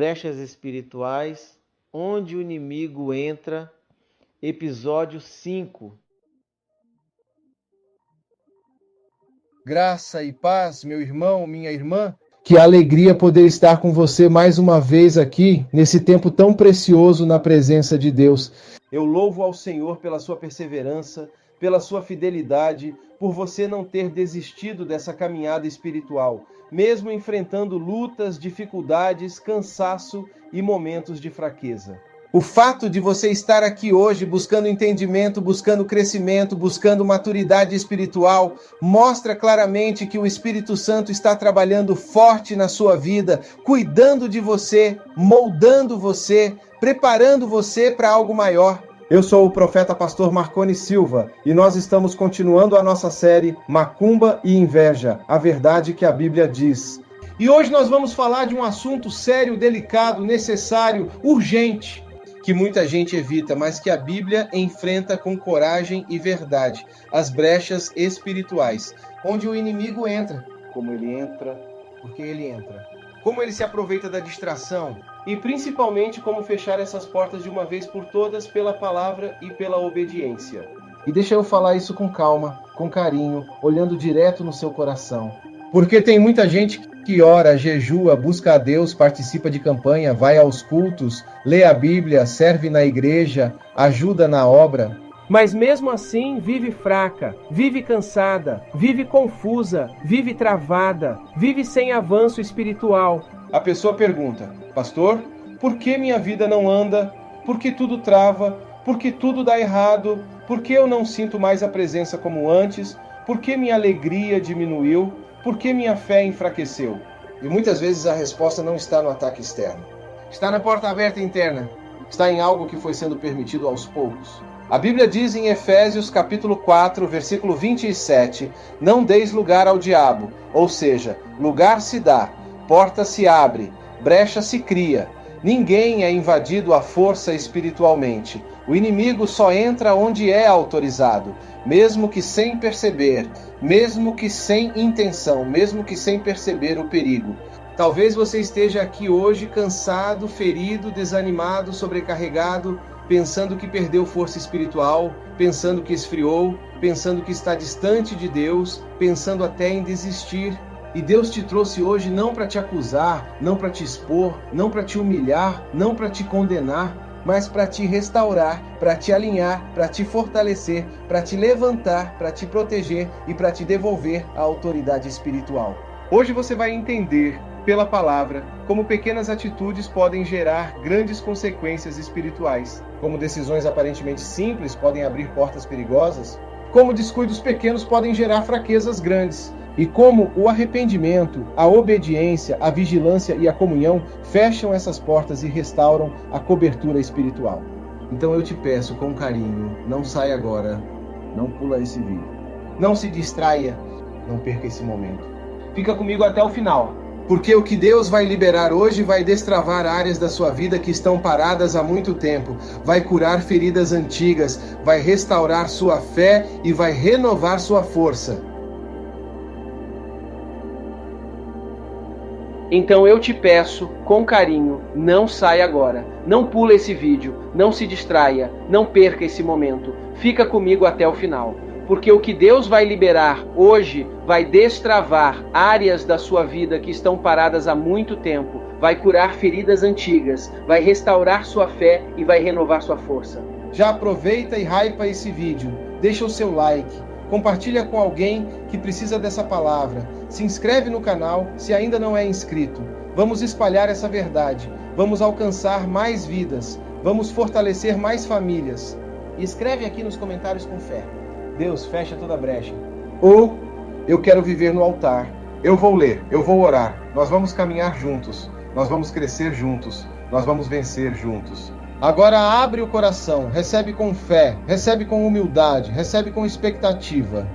brechas espirituais, onde o inimigo entra, episódio 5. Graça e paz, meu irmão, minha irmã. Que alegria poder estar com você mais uma vez aqui, nesse tempo tão precioso na presença de Deus. Eu louvo ao Senhor pela sua perseverança, pela sua fidelidade, por você não ter desistido dessa caminhada espiritual, mesmo enfrentando lutas, dificuldades, cansaço e momentos de fraqueza. O fato de você estar aqui hoje buscando entendimento, buscando crescimento, buscando maturidade espiritual, mostra claramente que o Espírito Santo está trabalhando forte na sua vida, cuidando de você, moldando você, preparando você para algo maior. Eu sou o profeta pastor Marconi Silva e nós estamos continuando a nossa série Macumba e Inveja, a verdade que a Bíblia diz. E hoje nós vamos falar de um assunto sério, delicado, necessário, urgente, que muita gente evita, mas que a Bíblia enfrenta com coragem e verdade, as brechas espirituais, onde o inimigo entra, como ele entra, porque ele entra, como ele se aproveita da distração e principalmente como fechar essas portas de uma vez por todas pela palavra e pela obediência. E deixa eu falar isso com calma, com carinho, olhando direto no seu coração. Porque tem muita gente que ora, jejua, busca a Deus, participa de campanha, vai aos cultos, lê a Bíblia, serve na igreja, ajuda na obra. Mas mesmo assim vive fraca, vive cansada, vive confusa, vive travada, vive sem avanço espiritual. A pessoa pergunta: pastor, por que minha vida não anda? Por que tudo trava? Por que tudo dá errado? Por que eu não sinto mais a presença como antes? Por que minha alegria diminuiu? Por que minha fé enfraqueceu? E muitas vezes a resposta não está no ataque externo. Está na porta aberta interna. Está em algo que foi sendo permitido aos poucos. A Bíblia diz em Efésios capítulo 4, versículo 27, não deis lugar ao diabo, ou seja, lugar se dá, porta se abre, brecha se cria. Ninguém é invadido à força espiritualmente. O inimigo só entra onde é autorizado, mesmo que sem perceber, mesmo que sem intenção, mesmo que sem perceber o perigo. Talvez você esteja aqui hoje cansado, ferido, desanimado, sobrecarregado, pensando que perdeu força espiritual, pensando que esfriou, pensando que está distante de Deus, pensando até em desistir. E Deus te trouxe hoje não para te acusar, não para te expor, não para te humilhar, não para te condenar, mas para te restaurar, para te alinhar, para te fortalecer, para te levantar, para te proteger e para te devolver a autoridade espiritual. Hoje você vai entender, pela palavra, como pequenas atitudes podem gerar grandes consequências espirituais, como decisões aparentemente simples podem abrir portas perigosas, como descuidos pequenos podem gerar fraquezas grandes, e como o arrependimento, a obediência, a vigilância e a comunhão fecham essas portas e restauram a cobertura espiritual. Então eu te peço com carinho, não saia agora, não pula esse vídeo. Não se distraia, não perca esse momento. Fica comigo até o final, porque o que Deus vai liberar hoje vai destravar áreas da sua vida que estão paradas há muito tempo, vai curar feridas antigas, vai restaurar sua fé e vai renovar sua força. Então eu te peço, com carinho, não saia agora, não pula esse vídeo, não se distraia, não perca esse momento, fica comigo até o final, porque o que Deus vai liberar hoje vai destravar áreas da sua vida que estão paradas há muito tempo, vai curar feridas antigas, vai restaurar sua fé e vai renovar sua força. Já aproveita e hypa esse vídeo, deixa o seu like, compartilha com alguém que precisa dessa palavra, se inscreve no canal se ainda não é inscrito. Vamos espalhar essa verdade, vamos alcançar mais vidas, vamos fortalecer mais famílias. E escreve aqui nos comentários com fé: Deus, fecha toda brecha. Ou, eu quero viver no altar, eu vou ler, eu vou orar, nós vamos caminhar juntos, nós vamos crescer juntos, nós vamos vencer juntos. Agora abre o coração, recebe com fé, recebe com humildade, recebe com expectativa.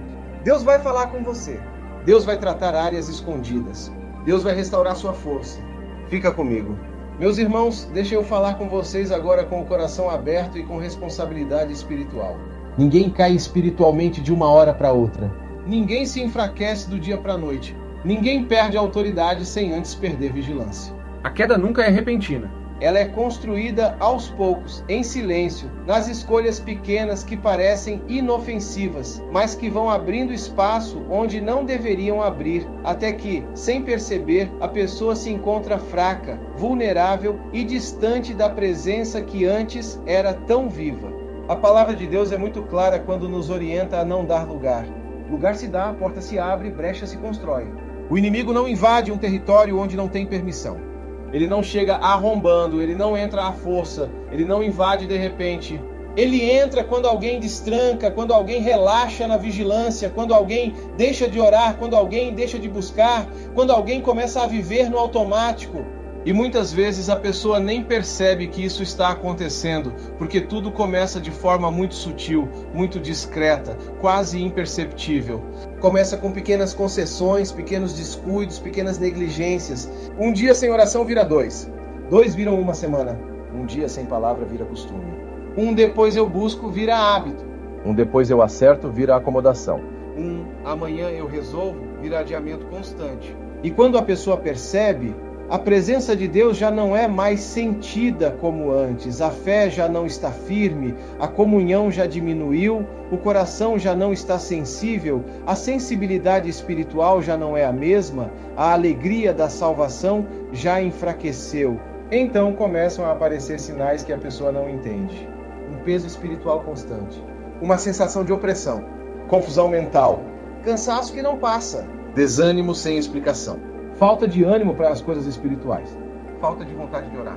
Deus vai falar com você. Deus vai tratar áreas escondidas. Deus vai restaurar sua força. Fica comigo. Meus irmãos, deixa eu falar com vocês agora com o coração aberto e com responsabilidade espiritual. Ninguém cai espiritualmente de uma hora para outra. Ninguém se enfraquece do dia para a noite. Ninguém perde a autoridade sem antes perder vigilância. A queda nunca é repentina. Ela é construída aos poucos, em silêncio, nas escolhas pequenas que parecem inofensivas, mas que vão abrindo espaço onde não deveriam abrir, até que, sem perceber, a pessoa se encontra fraca, vulnerável e distante da presença que antes era tão viva. A palavra de Deus é muito clara quando nos orienta a não dar lugar. Lugar se dá, a porta se abre, brecha se constrói. O inimigo não invade um território onde não tem permissão. Ele não chega arrombando, ele não entra à força, ele não invade de repente. Ele entra quando alguém destranca, quando alguém relaxa na vigilância, quando alguém deixa de orar, quando alguém deixa de buscar, quando alguém começa a viver no automático. E muitas vezes a pessoa nem percebe que isso está acontecendo, porque tudo começa de forma muito sutil, muito discreta, quase imperceptível. Começa com pequenas concessões, pequenos descuidos, pequenas negligências. Um dia sem oração vira 2. 2 viram uma semana. Um dia sem palavra vira costume. Um depois eu busco vira hábito. Um depois eu acerto vira acomodação. Um amanhã eu resolvo vira adiamento constante. E quando a pessoa percebe, a presença de Deus já não é mais sentida como antes, a fé já não está firme, a comunhão já diminuiu, o coração já não está sensível, a sensibilidade espiritual já não é a mesma, a alegria da salvação já enfraqueceu. Então começam a aparecer sinais que a pessoa não entende. Um peso espiritual constante, uma sensação de opressão, confusão mental, cansaço que não passa, desânimo sem explicação. Falta de ânimo para as coisas espirituais. Falta de vontade de orar.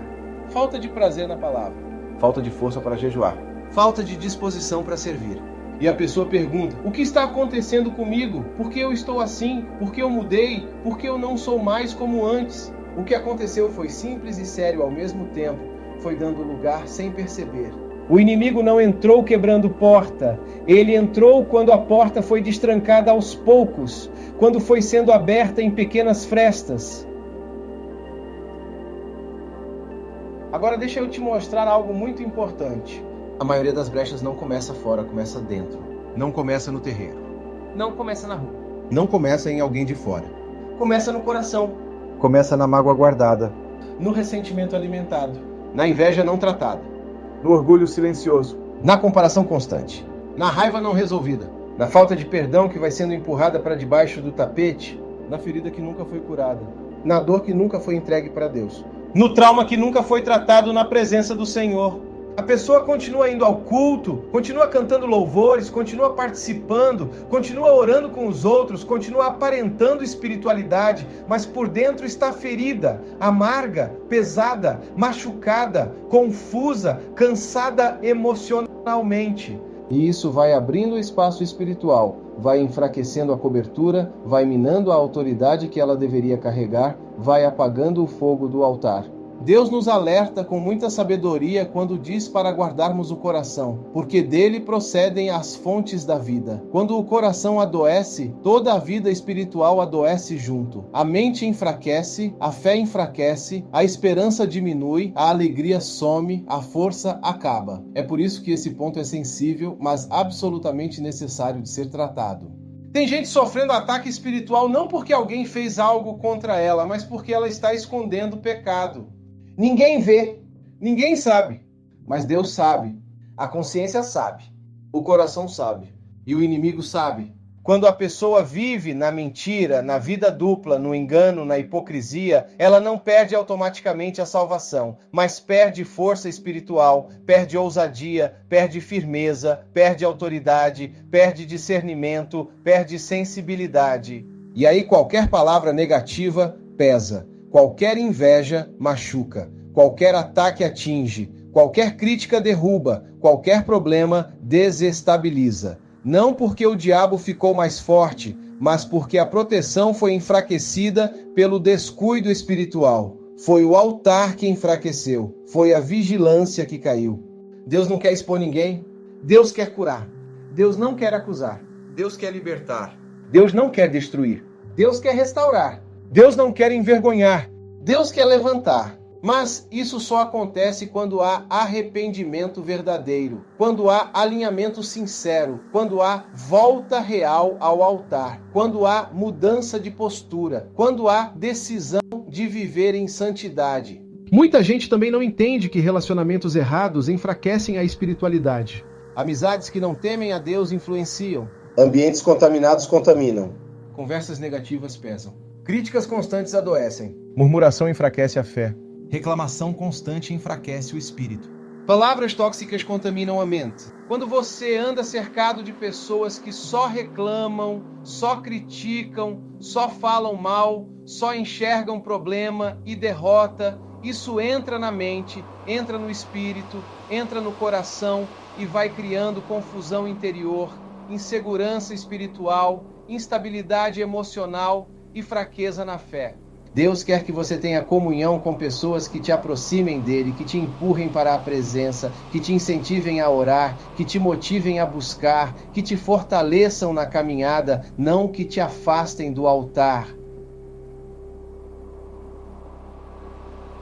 Falta de prazer na palavra. Falta de força para jejuar. Falta de disposição para servir. E a pessoa pergunta: o que está acontecendo comigo? Por que eu estou assim? Por que eu mudei? Por que eu não sou mais como antes? O que aconteceu foi simples e sério ao mesmo tempo. Foi dando lugar sem perceber. O inimigo não entrou quebrando porta. Ele entrou quando a porta foi destrancada aos poucos, quando foi sendo aberta em pequenas frestas. Agora deixa eu te mostrar algo muito importante. A maioria das brechas não começa fora, começa dentro. Não começa no terreiro. Não começa na rua. Não começa em alguém de fora. Começa no coração. Começa na mágoa guardada. No ressentimento alimentado. Na inveja não tratada. No orgulho silencioso. Na comparação constante. Na raiva não resolvida. Na falta de perdão que vai sendo empurrada para debaixo do tapete. Na ferida que nunca foi curada. Na dor que nunca foi entregue para Deus. No trauma que nunca foi tratado na presença do Senhor. A pessoa continua indo ao culto, continua cantando louvores, continua participando, continua orando com os outros, continua aparentando espiritualidade, mas por dentro está ferida, amarga, pesada, machucada, confusa, cansada emocionalmente. E isso vai abrindo o espaço espiritual, vai enfraquecendo a cobertura, vai minando a autoridade que ela deveria carregar, vai apagando o fogo do altar. Deus nos alerta com muita sabedoria quando diz para guardarmos o coração, porque dele procedem as fontes da vida. Quando o coração adoece, toda a vida espiritual adoece junto. A mente enfraquece, a fé enfraquece, a esperança diminui, a alegria some, a força acaba. É por isso que esse ponto é sensível, mas absolutamente necessário de ser tratado. Tem gente sofrendo ataque espiritual não porque alguém fez algo contra ela, mas porque ela está escondendo o pecado. Ninguém vê, ninguém sabe, mas Deus sabe, a consciência sabe, o coração sabe e o inimigo sabe. Quando a pessoa vive na mentira, na vida dupla, no engano, na hipocrisia, ela não perde automaticamente a salvação, mas perde força espiritual, perde ousadia, perde firmeza, perde autoridade, perde discernimento, perde sensibilidade. E aí qualquer palavra negativa pesa. Qualquer inveja machuca, qualquer ataque atinge, qualquer crítica derruba, qualquer problema desestabiliza. Não porque o diabo ficou mais forte, mas porque a proteção foi enfraquecida pelo descuido espiritual. Foi o altar que enfraqueceu, foi a vigilância que caiu. Deus não quer expor ninguém, Deus quer curar. Deus não quer acusar, Deus quer libertar. Deus não quer destruir, Deus quer restaurar. Deus não quer envergonhar, Deus quer levantar. Mas isso só acontece quando há arrependimento verdadeiro, quando há alinhamento sincero, quando há volta real ao altar, quando há mudança de postura, quando há decisão de viver em santidade. Muita gente também não entende que relacionamentos errados enfraquecem a espiritualidade. Amizades que não temem a Deus influenciam. Ambientes contaminados contaminam. Conversas negativas pesam. Críticas constantes adoecem. Murmuração enfraquece a fé. Reclamação constante enfraquece o espírito. Palavras tóxicas contaminam a mente. Quando você anda cercado de pessoas que só reclamam, só criticam, só falam mal, só enxergam problema e derrota, isso entra na mente, entra no espírito, entra no coração e vai criando confusão interior, insegurança espiritual, instabilidade emocional e fraqueza na fé. Deus quer que você tenha comunhão com pessoas que te aproximem dele, que te empurrem para a presença, que te incentivem a orar, que te motivem a buscar, que te fortaleçam na caminhada, não que te afastem do altar.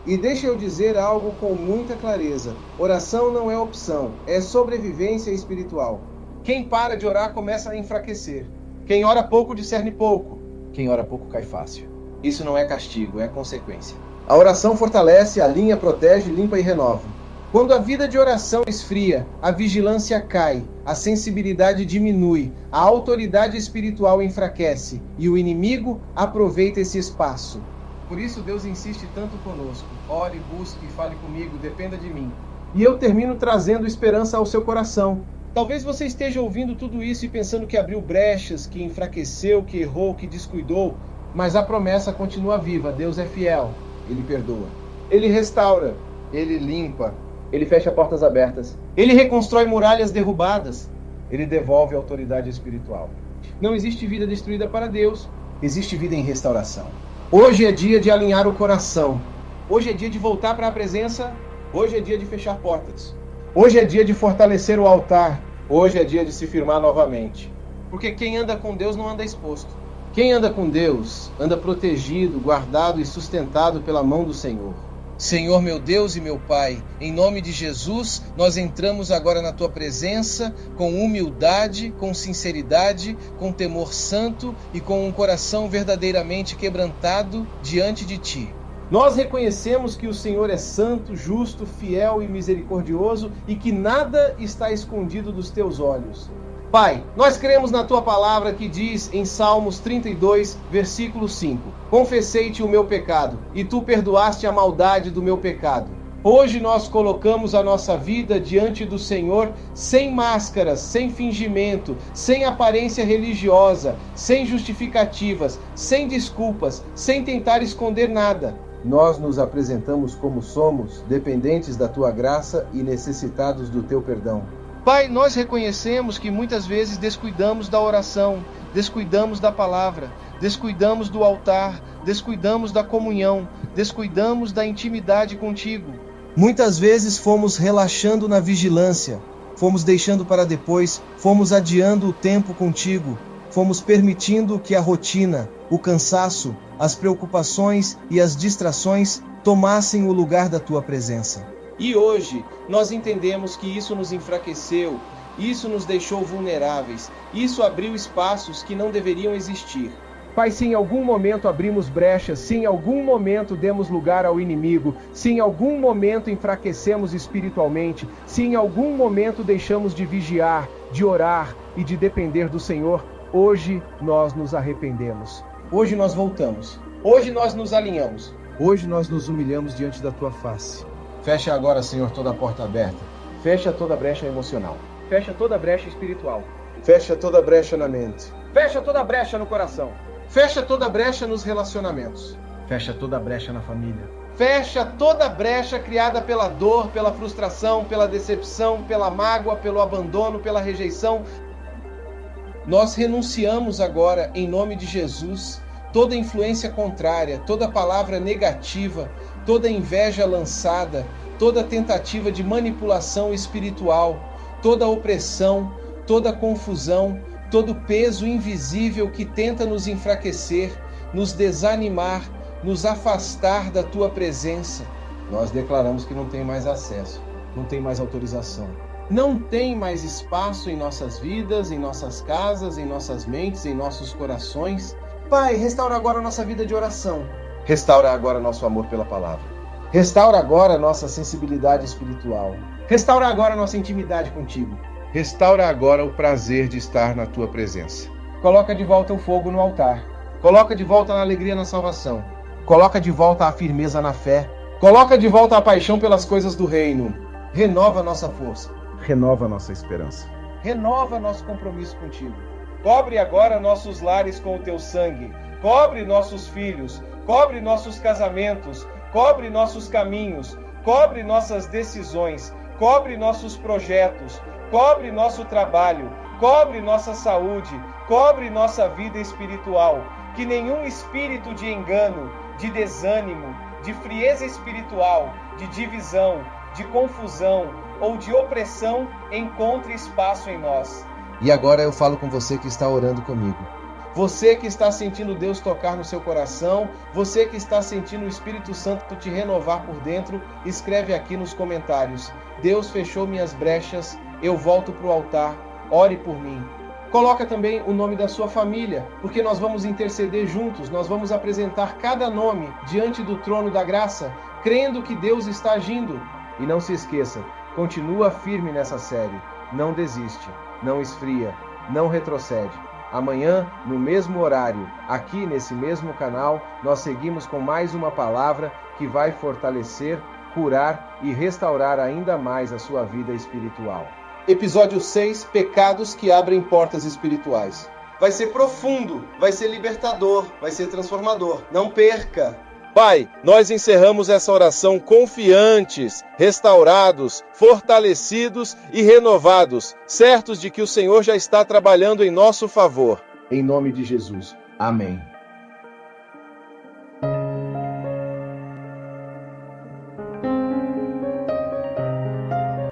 E deixa eu dizer algo com muita clareza. Oração não é opção, é sobrevivência espiritual. Quem para de orar começa a enfraquecer. Quem ora pouco discerne pouco. Quem ora pouco cai fácil. Isso não é castigo, é consequência. A oração fortalece, alinha, protege, limpa e renova. Quando a vida de oração esfria, a vigilância cai, a sensibilidade diminui, a autoridade espiritual enfraquece e o inimigo aproveita esse espaço. Por isso Deus insiste tanto conosco. Ore, busque, fale comigo, dependa de mim. E eu termino trazendo esperança ao seu coração. Talvez você esteja ouvindo tudo isso e pensando que abriu brechas, que enfraqueceu, que errou, que descuidou. Mas a promessa continua viva. Deus é fiel. Ele perdoa. Ele restaura. Ele limpa. Ele fecha portas abertas. Ele reconstrói muralhas derrubadas. Ele devolve a autoridade espiritual. Não existe vida destruída para Deus. Existe vida em restauração. Hoje é dia de alinhar o coração. Hoje é dia de voltar para a presença. Hoje é dia de fechar portas. Hoje é dia de fortalecer o altar. Hoje é dia de se firmar novamente. Porque quem anda com Deus não anda exposto. Quem anda com Deus, anda protegido, guardado e sustentado pela mão do Senhor. Senhor, meu Deus e meu Pai, em nome de Jesus, nós entramos agora na Tua presença com humildade, com sinceridade, com temor santo e com um coração verdadeiramente quebrantado diante de Ti. Nós reconhecemos que o Senhor é santo, justo, fiel e misericordioso e que nada está escondido dos Teus olhos. Pai, nós cremos na Tua palavra que diz em Salmos 32, versículo 5: Confessei-te o meu pecado, e Tu perdoaste a maldade do meu pecado. Hoje nós colocamos a nossa vida diante do Senhor sem máscaras, sem fingimento, sem aparência religiosa, sem justificativas, sem desculpas, sem tentar esconder nada. Nós nos apresentamos como somos, dependentes da Tua graça e necessitados do Teu perdão. Pai, nós reconhecemos que muitas vezes descuidamos da oração, descuidamos da palavra, descuidamos do altar, descuidamos da comunhão, descuidamos da intimidade contigo. Muitas vezes fomos relaxando na vigilância, fomos deixando para depois, fomos adiando o tempo contigo, fomos permitindo que a rotina, o cansaço, as preocupações e as distrações tomassem o lugar da Tua presença. E hoje nós entendemos que isso nos enfraqueceu, isso nos deixou vulneráveis, isso abriu espaços que não deveriam existir. Pai, se em algum momento abrimos brechas, se em algum momento demos lugar ao inimigo, se em algum momento enfraquecemos espiritualmente, se em algum momento deixamos de vigiar, de orar e de depender do Senhor, hoje nós nos arrependemos. Hoje nós voltamos. Hoje nós nos alinhamos. Hoje nós nos humilhamos diante da Tua face. Fecha agora, Senhor, toda a porta aberta. Fecha toda a brecha emocional. Fecha toda a brecha espiritual. Fecha toda a brecha na mente. Fecha toda a brecha no coração. Fecha toda a brecha nos relacionamentos. Fecha toda a brecha na família. Fecha toda a brecha criada pela dor, pela frustração, pela decepção, pela mágoa, pelo abandono, pela rejeição. Nós renunciamos agora, em nome de Jesus, toda influência contrária, toda palavra negativa, toda inveja lançada, toda tentativa de manipulação espiritual, toda opressão, toda confusão, todo peso invisível que tenta nos enfraquecer, nos desanimar, nos afastar da Tua presença. Nós declaramos que não tem mais acesso, não tem mais autorização. Não tem mais espaço em nossas vidas, em nossas casas, em nossas mentes, em nossos corações. Pai, restaura agora a nossa vida de oração. Restaura agora nosso amor pela palavra. Restaura agora nossa sensibilidade espiritual. Restaura agora nossa intimidade contigo. Restaura agora o prazer de estar na tua presença. Coloca de volta o fogo no altar. Coloca de volta a alegria na salvação. Coloca de volta a firmeza na fé. Coloca de volta a paixão pelas coisas do reino. Renova nossa força. Renova nossa esperança. Renova nosso compromisso contigo. Cobre agora nossos lares com o teu sangue. Cobre nossos filhos. Cobre nossos casamentos. Cobre nossos caminhos. Cobre nossas decisões. Cobre nossos projetos. Cobre nosso trabalho. Cobre nossa saúde. Cobre nossa vida espiritual. Que nenhum espírito de engano, de desânimo, de frieza espiritual, de divisão, de confusão ou de opressão encontre espaço em nós. E agora eu falo com você que está orando comigo. Você que está sentindo Deus tocar no seu coração, você que está sentindo o Espírito Santo te renovar por dentro, escreve aqui nos comentários: Deus fechou minhas brechas, eu volto para o altar, ore por mim. Coloca também o nome da sua família, porque nós vamos interceder juntos, nós vamos apresentar cada nome diante do trono da graça, crendo que Deus está agindo. E não se esqueça, continua firme nessa série, não desiste, não esfria, não retrocede. Amanhã, no mesmo horário, aqui nesse mesmo canal, nós seguimos com mais uma palavra que vai fortalecer, curar e restaurar ainda mais a sua vida espiritual. Episódio 6, Pecados que abrem portas espirituais. Vai ser profundo, vai ser libertador, vai ser transformador. Não perca! Pai, nós encerramos essa oração confiantes, restaurados, fortalecidos e renovados, certos de que o Senhor já está trabalhando em nosso favor. Em nome de Jesus. Amém.